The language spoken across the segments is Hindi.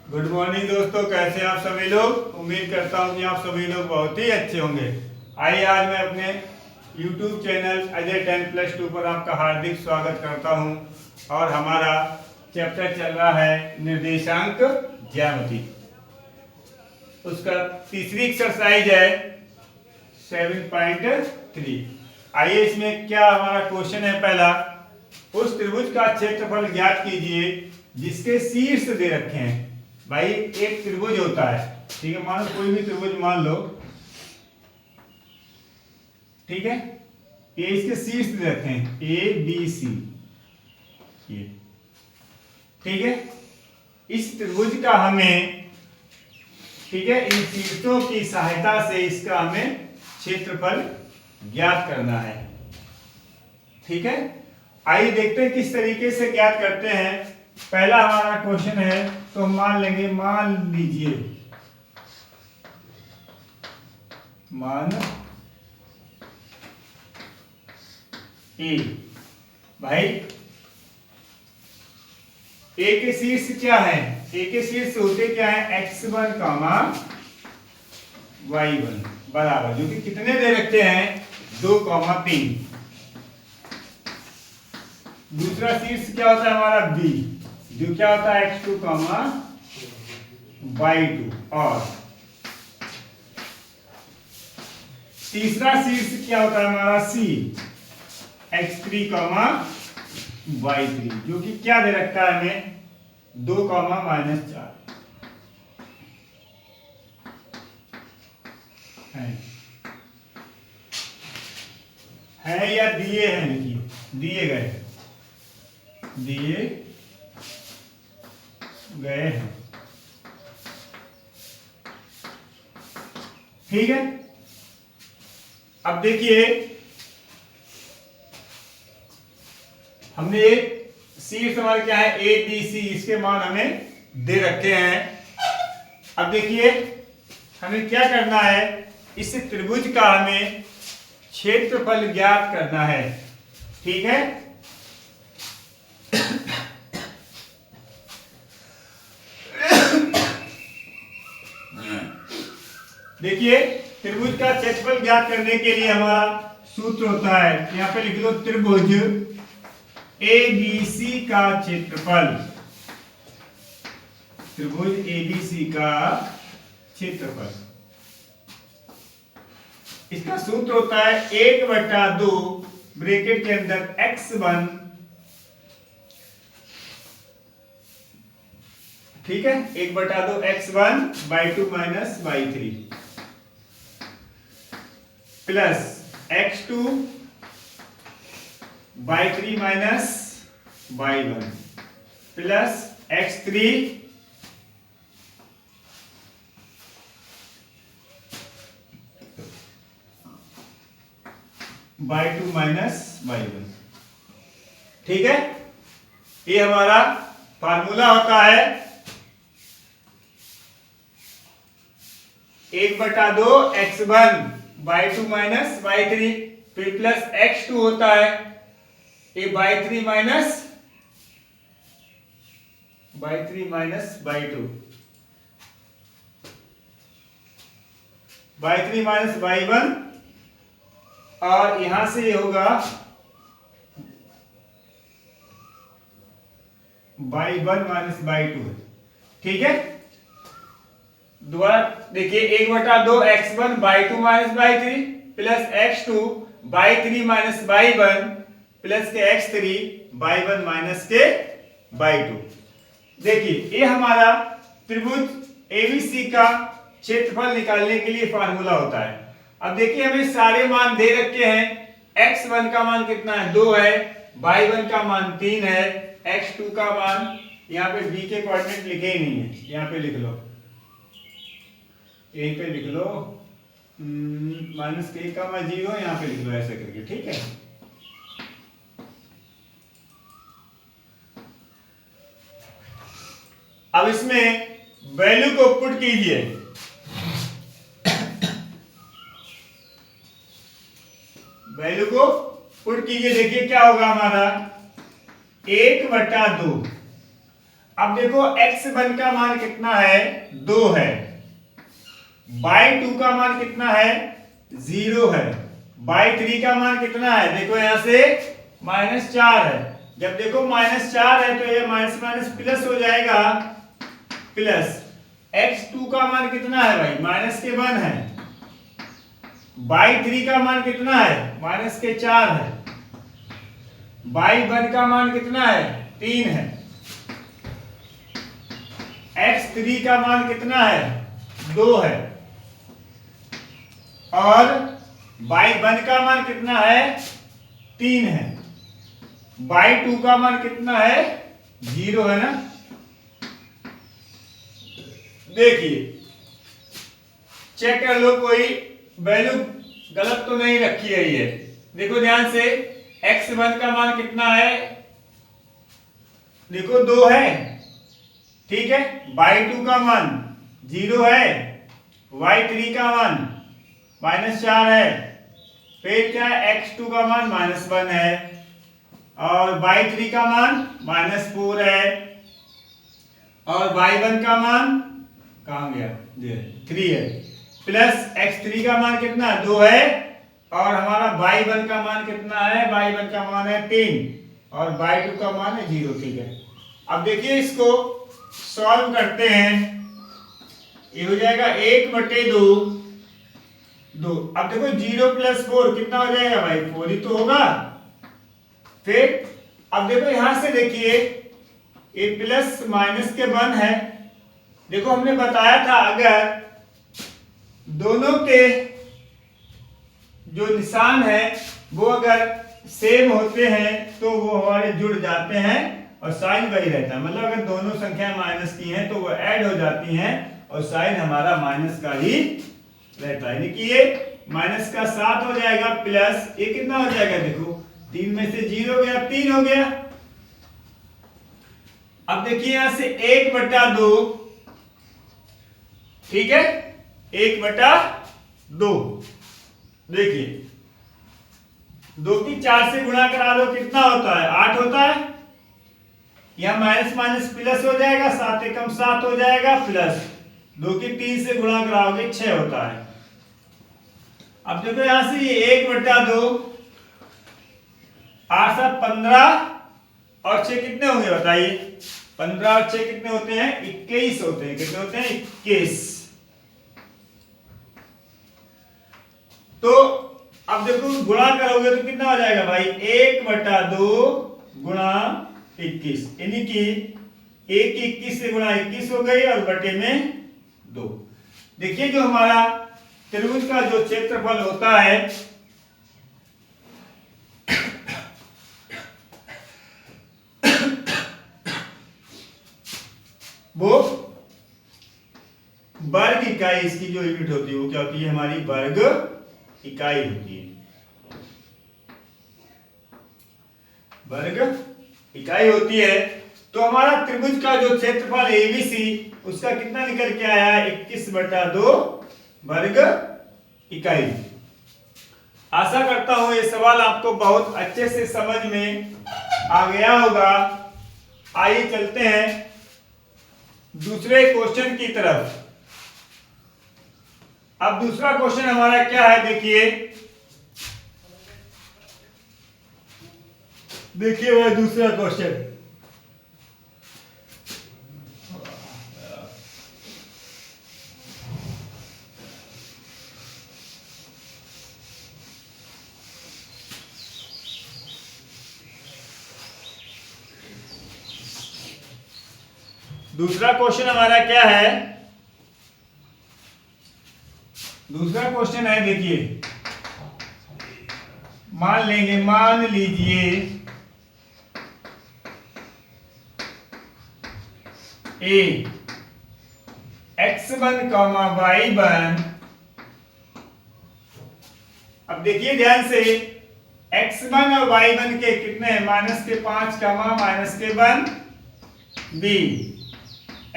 गुड मॉर्निंग दोस्तों, कैसे हैं आप सभी लोग। उम्मीद करता हूं कि आप सभी लोग बहुत ही अच्छे होंगे। आइए आज मैं अपने YouTube चैनल अजय 10+2 पर आपका हार्दिक स्वागत करता हूं और हमारा चैप्टर चल रहा है निर्देशांक ज्यामिति। उसका तीसरी एक्सरसाइज है 7.3। आइए इसमें क्या हमारा क्वेश्चन है। पहला, उस त्रिभुज का क्षेत्रफल ज्ञात कीजिए जिसके शीर्ष दे रखे हैं। भाई एक त्रिभुज होता है, ठीक है, मान लो कोई भी त्रिभुज मान लो, ठीक है। ये इसके शीर्ष दे रखे हैं ABC, ये ठीक है। इस त्रिभुज का हमें, ठीक है, इन शीर्षों की सहायता से इसका हमें क्षेत्रफल ज्ञात करना है, ठीक है। आइए देखते हैं किस तरीके से ज्ञात करते हैं। पहला हमारा क्वेश्चन है, तो हम मान लेंगे, मान लीजिए, मान ए। भाई ए के शीर्ष क्या है? ए के शीर्ष होते क्या है? x1 कामा y1 बराबर, जो कि कितने दे रखते हैं? 2,3। दूसरा शीर्ष क्या होता है हमारा? b, जो क्या होता है? x2 कामा y2। और तीसरा शीर्ष क्या होता है हमारा? c, x3 कामा y3, जो कि क्या दे रखा है हमें? 2,-4 है या दिए हैं? लिखिए, दिए गए हैं, ठीक है। अब देखिए, हमने एक शीर्ष हमारे क्या है? ABC, इसके मान हमें दे रखे हैं। अब देखिए हमें क्या करना है, इस त्रिभुज का हमें क्षेत्रफल ज्ञात करना है, ठीक है। देखिए त्रिभुज का क्षेत्रफल ज्ञात करने के लिए हमारा सूत्र होता है, यहां पे लिख लो, त्रिभुज ABC का क्षेत्रफल, त्रिभुज ABC का क्षेत्रफल, इसका सूत्र होता है 1/2 ब्रैकेट के अंदर x1, ठीक है, 1/2 x1 y2 minus y3 plus x2 y3 minus y1 plus x3 y2 minus y1, ठीक है। ये हमारा फार्मूला होता है 1/2 x1 y2 माइनस y3, फिर प्लस x2 होता है ये y3 minus y2, y3 minus y1, और यहां से ये होगा y1 माइनस y2, ठीक है। दोबारा देखिए, 1/2 x1 y2 minus y3 plus x2 y3 minus y1 plus के x3 y1 माइनस के y2। देखिए ये हमारा त्रिभुज ABC का क्षेत्रफल निकालने के लिए फार्मूला होता है। अब देखिए हमें सारे मान दे रखे हैं। x1 का मान कितना है? 2 है, y1 का मान 3 है, x2 का मान, यहाँ पे b के कोऑर्डिनेट लिखे ही नहीं है, यहाँ पे लिख लो, यहीं पे लिख लो, -k,0 यहाँ पे लिख लो ऐसे करके, ठीक है। अब इसमें वैल्यू को पुट कीजिए, वैल्यू को पुट कीजिए। देखिए क्या होगा हमारा? 1/2 अब देखो x1 का मान कितना है, 2 है, y2 का मान कितना है, 0 है, y3 का मान कितना है, देखो यहां से -4 है। जब देखो -4 है तो ये माइनस माइनस प्लस हो जाएगा, प्लस x2 का मान कितना है भाई, -1 है, y3 का मान कितना है, -4 है, y1 का मान कितना है, 3 है, x3 का मान कितना है, 2 है, और y1 का मान कितना है, 3 है, y2 का मान कितना है, 0 है ना। देखिए चेक कर लो कोई वैल्यू गलत तो नहीं रखी है ये। देखो ध्यान से, x1 का मान कितना है, देखो 2 है, ठीक है, y2 का मान 0 है, y3 का मान -4 है, फिर क्या है, x2 का मान -1 है, और y3 का मान -4 है, और y1 का मान कहाँ गया, 3 है, प्लस x3 का मान कितना, 2 है, और हमारा y1 का मान कितना है, y1 का मान है 3, और y2 का मान है 0, ठीक है। अब देखिए इसको सॉल्व करते हैं, ये हो जाएगा 1/2, 2। अब देखो 0 + 4 कितना हो जाएगा भाई, 4 ही तो होगा। फिर अब देखो यहां से देखिए, ये प्लस माइनस के वन है, देखो हमने बताया था अगर दोनों के जो निशान है वो अगर सेम होते हैं तो वो हमारे जुड़ जाते हैं और साइन वही रहता है। मतलब अगर दोनों संख्याएं माइनस की हैं तो वो ऐड हो जाती हैं और साइन हमारा माइनस का ही रहता है, यानी कि ये माइनस का 7 हो जाएगा, प्लस ये कितना हो जाएगा, देखो 3 में से 0 गया, 3 हो गया। अब देखिए यहां से 1/2, ठीक है, 1/2, देखिए 2 की 4 से गुणा करा लो, कितना होता है, 8 होता है। यहां माइनस माइनस प्लस हो जाएगा, 7 एकम 7 हो जाएगा, प्लस 2 की 3 से गुणा कराओगे 6 होता है। अब देखो यहां से ये 1/2, 8 7 15, और 6 कितने होंगे बताइए, 15 और 6 कितने होते हैं, 21 होते हैं। कितने होते हैं, 21। तो अब देखो गुणा करोगे तो कितना हो जाएगा भाई, 1/2 गुणा 21, यानी कि 1 21 से गुणा 21 हो गई, और बटे में 2। देखिए जो हमारा त्रिभुज का जो क्षेत्रफल होता है वो वर्ग इकाई, इसकी जो यूनिट होती है वो क्या होती है, हमारी वर्ग इकाई होती है, वर्ग इकाई होती है। तो हमारा त्रिभुज का जो क्षेत्रफल एबीसी, उसका कितना निकल के आया है, 21/2 वर्ग इकाई। आशा करता हूं ये सवाल आपको बहुत अच्छे से समझ में आ गया होगा। आइए चलते हैं दूसरे क्वेश्चन की तरफ। अब दूसरा क्वेश्चन हमारा क्या है, देखिए वह दूसरा क्वेश्चन। दूसरा क्वेश्चन हमारा क्या है, दूसरा क्वेश्चन है, देखिए मान लीजिए ए x1, y1। अब देखिए ध्यान से, x1 और y1 के कितने हैं, -5, -1 b,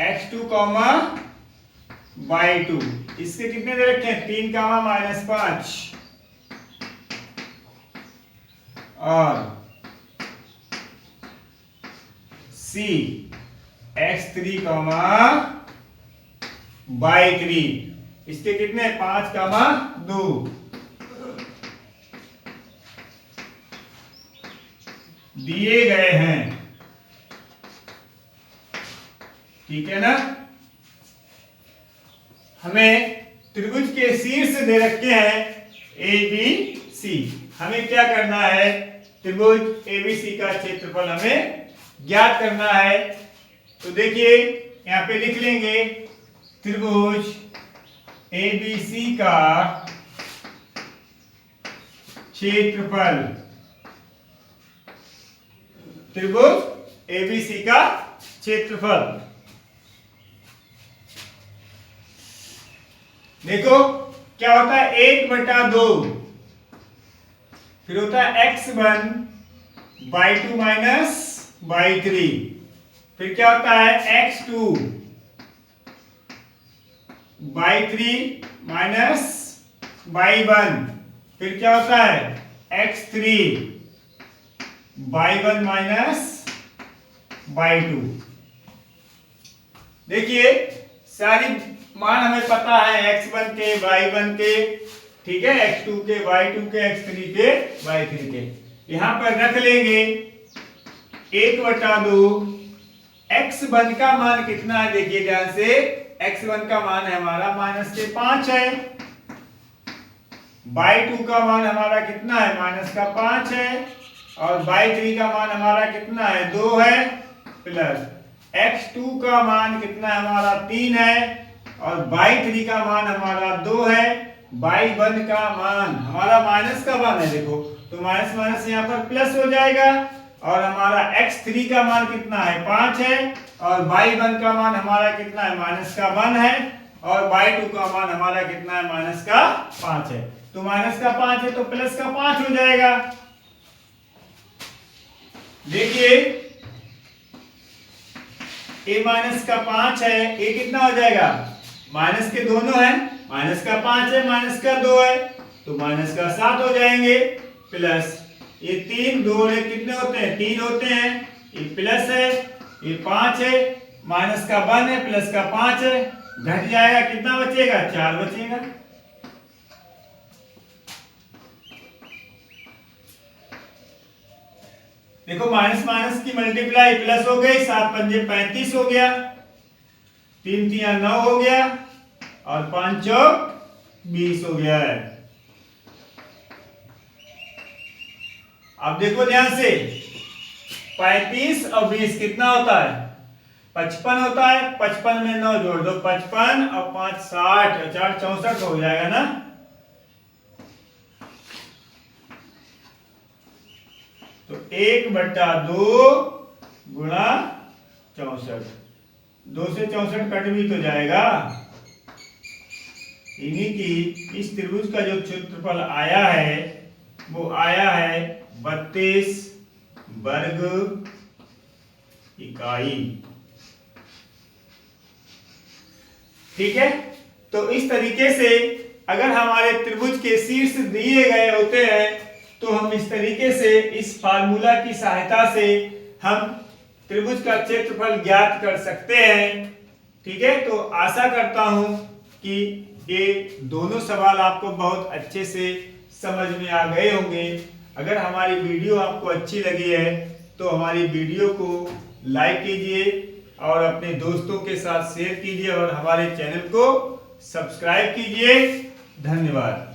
x2, y2, इसके कितने दे रखे हैं, 3, -5, और c x3 कॉमा y3, इसके कितने 5 कॉमा 2 दिए गए हैं, ठीक है ना। हमें त्रिभुज के शीर्ष दे रखे हैं ए बी सी, हमें क्या करना है, त्रिभुज एबीसी का क्षेत्रफल हमें ज्ञात करना है। तो देखिए यहां पे लिख लेंगे त्रिभुज एबीसी का क्षेत्रफल, त्रिभुज एबीसी का क्षेत्रफल। देखो क्या होता है 1/2, फिर होता है x1 y2 माइनस y3, फिर क्या होता है x2 y3 माइनस y1, फिर क्या होता है x3 y1 माइनस y2। देखिए सारी मान हमें पता है x1 के y1 के, ठीक है, x2 के y2 के, x3 के y3 के, यहां पर रख लेंगे 1/2। x1 का मान कितना है, देखिए ध्यान से, x1 का मान है हमारा -5 है, y2 का मान हमारा कितना है -5 है, और y3 का मान हमारा कितना है 2 है, प्लस x2 का मान कितना है हमारा 3 है, और y3 का मान हमारा 2 है, y1 का मान हमारा माइनस का मान है, देखो तो माइनस माइनस यहाँ पर प्लस हो जाएगा, और हमारा x3 का मान कितना है 5 है, और y1 का मान हमारा कितना है -1 है, और y2 का मान हमारा कितना है -5 है। तो -5 है तो +5 हो जाएगा। देखिए a -5 है, a कितना हो जाएगा, माइनस के दोनों है, -5 है -2 है, तो -7 हो जाएंगे, प्लस ये 3 2 कितने होते हैं 3 होते हैं, ये प्लस है, ये 5 है, -1 है +5 है, घट जाएगा, कितना बचेगा 4 बचेगा। देखो माइनस माइनस की मल्टीप्लाई प्लस हो गई, 7 पंजे 35 हो गया, 3 3 9 हो गया, और 5 चौक 20 हो गया है। अब देखो ध्यान से, 35 और 20 कितना होता है 55 होता है, 55 में 9 जोड़ दो 55 और 5 60, 4 64 हो जाएगा ना। तो 1/2 गुणा 64, 2 से 64 कट भी तो जाएगा, इन्हीं की इस त्रिभुज का जो क्षेत्रफल आया है वो आया है 32 वर्ग इकाई, ठीक है। तो इस तरीके से अगर हमारे त्रिभुज के शीर्ष दिए गए होते हैं तो हम इस तरीके से इस फार्मूला की सहायता से हम त्रिभुज का क्षेत्रफल ज्ञात कर सकते हैं, ठीक है। तो आशा करता हूं कि ये दोनों सवाल आपको बहुत अच्छे से समझ में आ गए होंगे। अगर हमारी वीडियो आपको अच्छी लगी है तो हमारी वीडियो को लाइक कीजिए और अपने दोस्तों के साथ शेयर कीजिए और हमारे चैनल को सब्सक्राइब कीजिए। धन्यवाद।